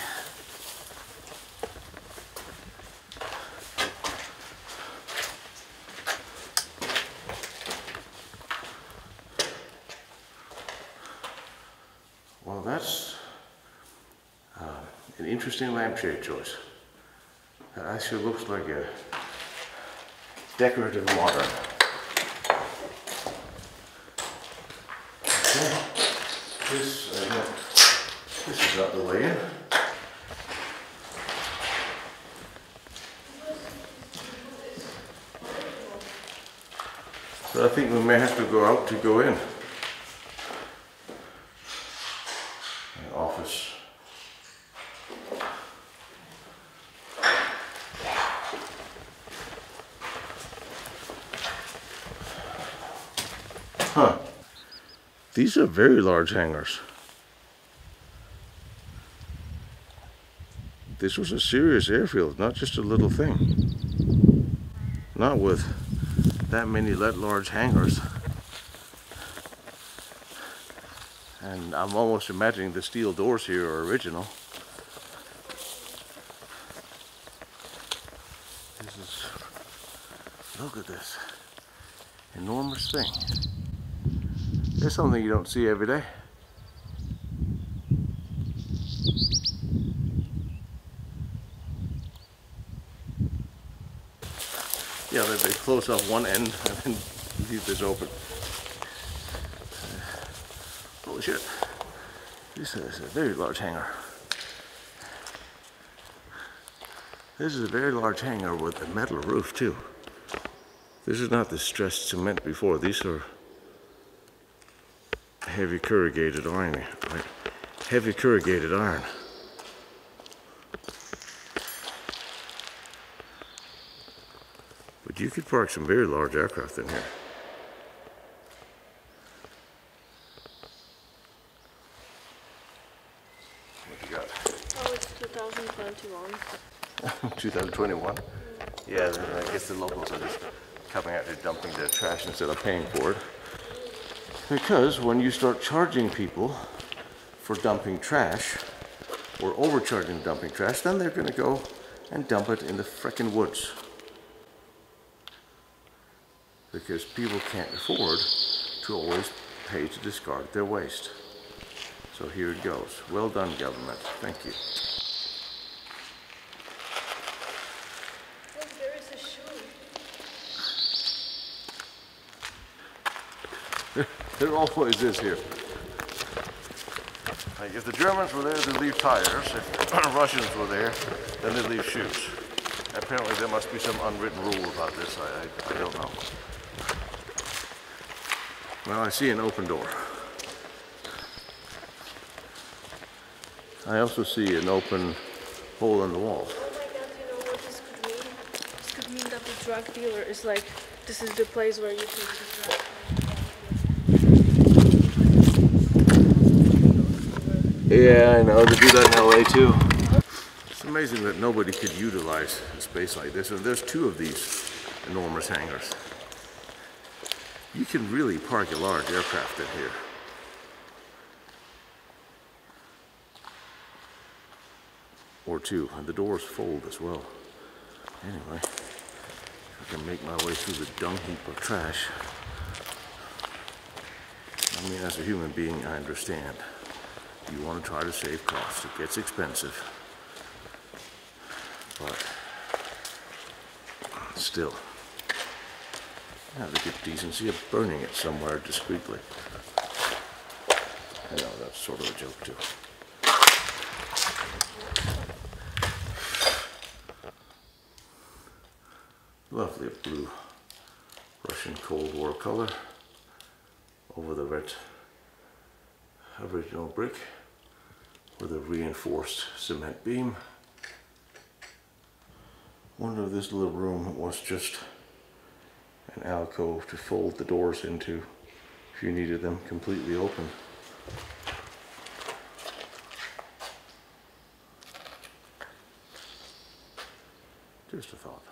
Well, that's an interesting lampshade choice. That actually looks like a decorative modern. Okay. This is not the way in. So I think we may have to go out to go in. An office. Huh. These are very large hangars. This was a serious airfield, not just a little thing. Not with that many large hangars. And I'm almost imagining the steel doors here are original. This is, look at this enormous thing. There's something you don't see every day. Yeah, they close off one end and then leave this open. Holy shit. This is a very large hangar. This is a very large hangar with a metal roof too. This is not the stressed cement before. These are heavy corrugated iron. Right? Heavy corrugated iron. But you could park some very large aircraft in here. What you got? Oh, it's 2021. 2021? Yeah, I guess the locals are just coming out here dumping their trash instead of paying for it. Because when you start charging people for dumping trash, or overcharging dumping trash, then they're going to go and dump it in the frickin' woods. Because people can't afford to always pay to discard their waste. So here it goes. Well done, government. Thank you. There always is here. Like if the Germans were there, they'd leave tires. If the Russians were there, then they'd leave shoes. Apparently there must be some unwritten rule about this. I don't know. Well, I see an open door. I also see an open hole in the wall. Oh my god, you know what this could mean? This could mean that the drug dealer is like, this is the place where you take the drug. Yeah, I know. They do that in LA too. It's amazing that nobody could utilize a space like this. And there's two of these enormous hangars. You can really park a large aircraft in here. Or two, and the doors fold as well. Anyway, if I can make my way through the dung heap of trash. I mean, as a human being, I understand. You want to try to save costs. It gets expensive. But still, you have the good decency of burning it somewhere discreetly. I know that's sort of a joke too. Lovely blue Russian Cold War color over the red original brick with a reinforced cement beam. Wonder if this little room was just an alcove to fold the doors into if you needed them completely open. Just a thought.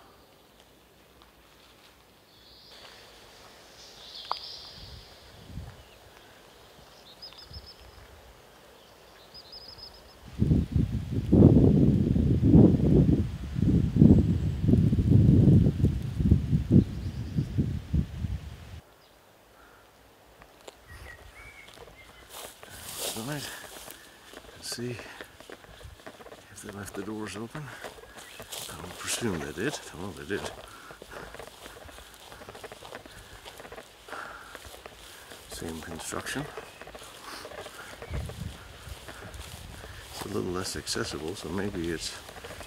Let's see if they left the doors open. I would presume they did. Well, they did. Same construction. It's a little less accessible, so maybe it's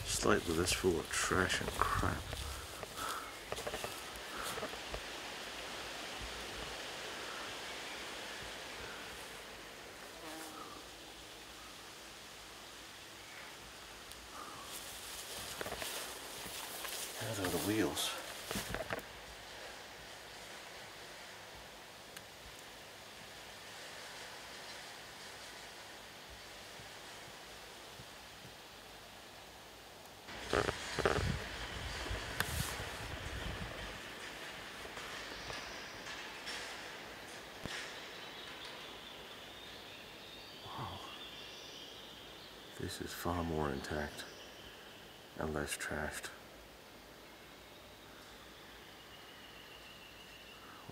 slightly less full of trash and crap. Those are the wheels. Wow. This is far more intact and less trashed.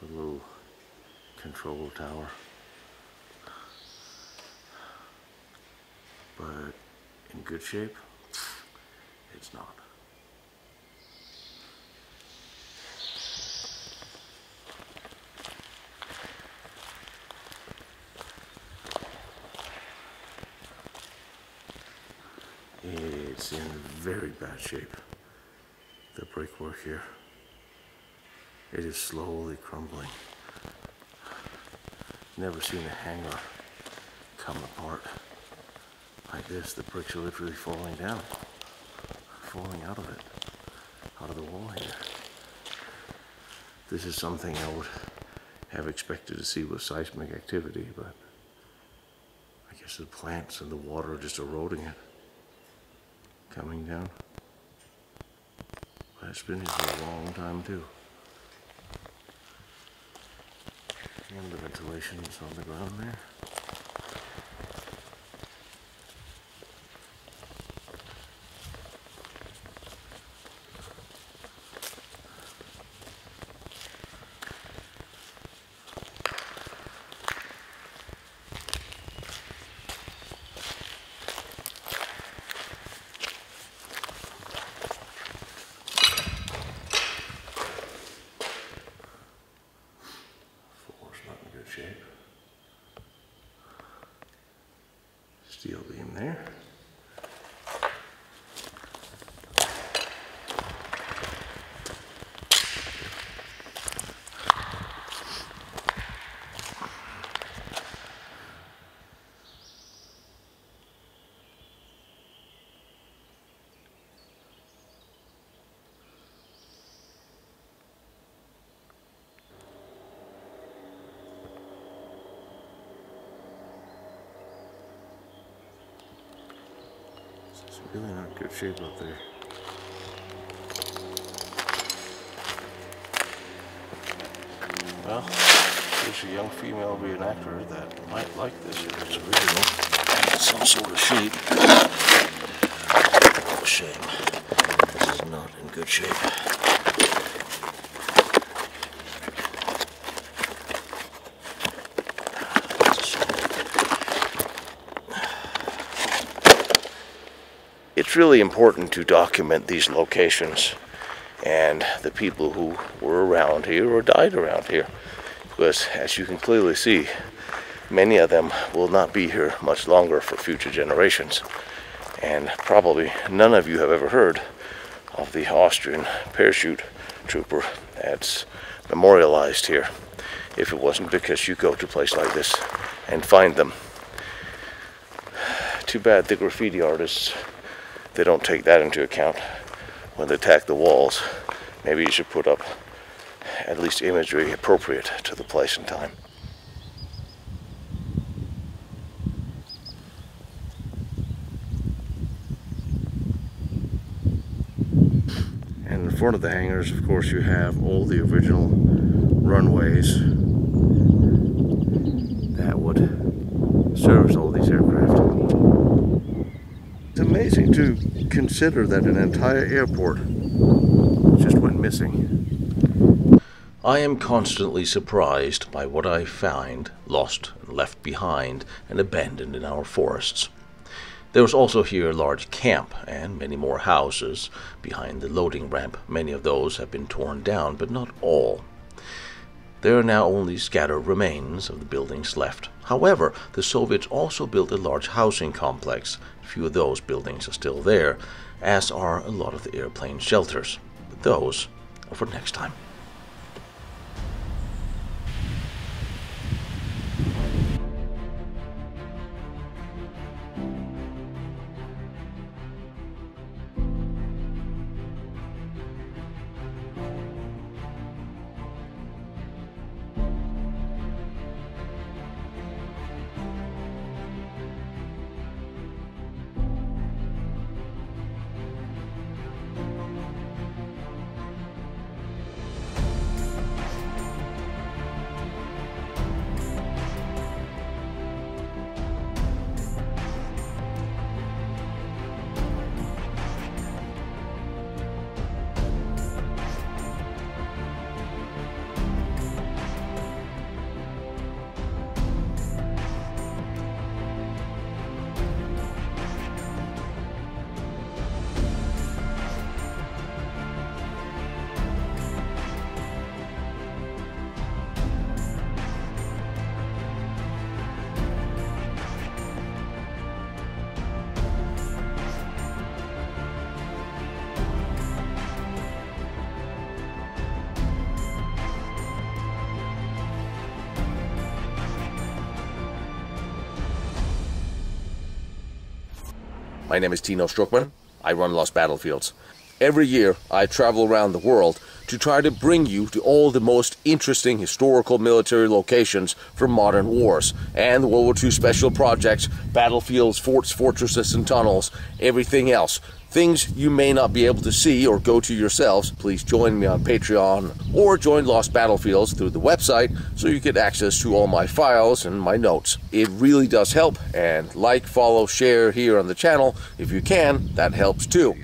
With a little control tower. But in good shape, it's not. It's in very bad shape, the brickwork here. It is slowly crumbling. Never seen a hangar come apart like this. The bricks are literally falling down, falling out of it, out of the wall here. This is something I would have expected to see with seismic activity, but I guess the plants and the water are just eroding it, coming down. But it's been here for a long time too. And the ventilation is on the ground there. Floor's not in good shape. It's really not good shape up there. Well, there's a young female reenactor that might like this if it's original. And it's some sort of shape. Oh, shame. This is not in good shape. It's really important to document these locations and the people who were around here or died around here, because as you can clearly see, many of them will not be here much longer for future generations, and probably none of you have ever heard of the Austrian parachute trooper that's memorialized here, if it wasn't because you go to a place like this and find them. Too bad the graffiti artists, they don't take that into account when they tack the walls. Maybe you should put up at least imagery appropriate to the place and time. And in front of the hangars, of course, you have all the original runways that would service all these aircraft. It's amazing to consider that an entire airport just went missing. I am constantly surprised by what I find lost and left behind and abandoned in our forests. There was also here a large camp and many more houses behind the loading ramp. Many of those have been torn down, but not all. There are now only scattered remains of the buildings left. However, the Soviets also built a large housing complex. A few of those buildings are still there, as are a lot of the airplane shelters. But those are for next time. My name is Tino Struckman. I run Lost Battlefields. Every year, I travel around the world to try to bring you to all the most interesting historical military locations from modern wars and the World War II special projects, battlefields, forts, fortresses, and tunnels, everything else. Things you may not be able to see or go to yourselves. Please join me on Patreon or join Lost Battlefields through the website so you get access to all my files and my notes. It really does help, and like, follow, share here on the channel if you can. That helps too.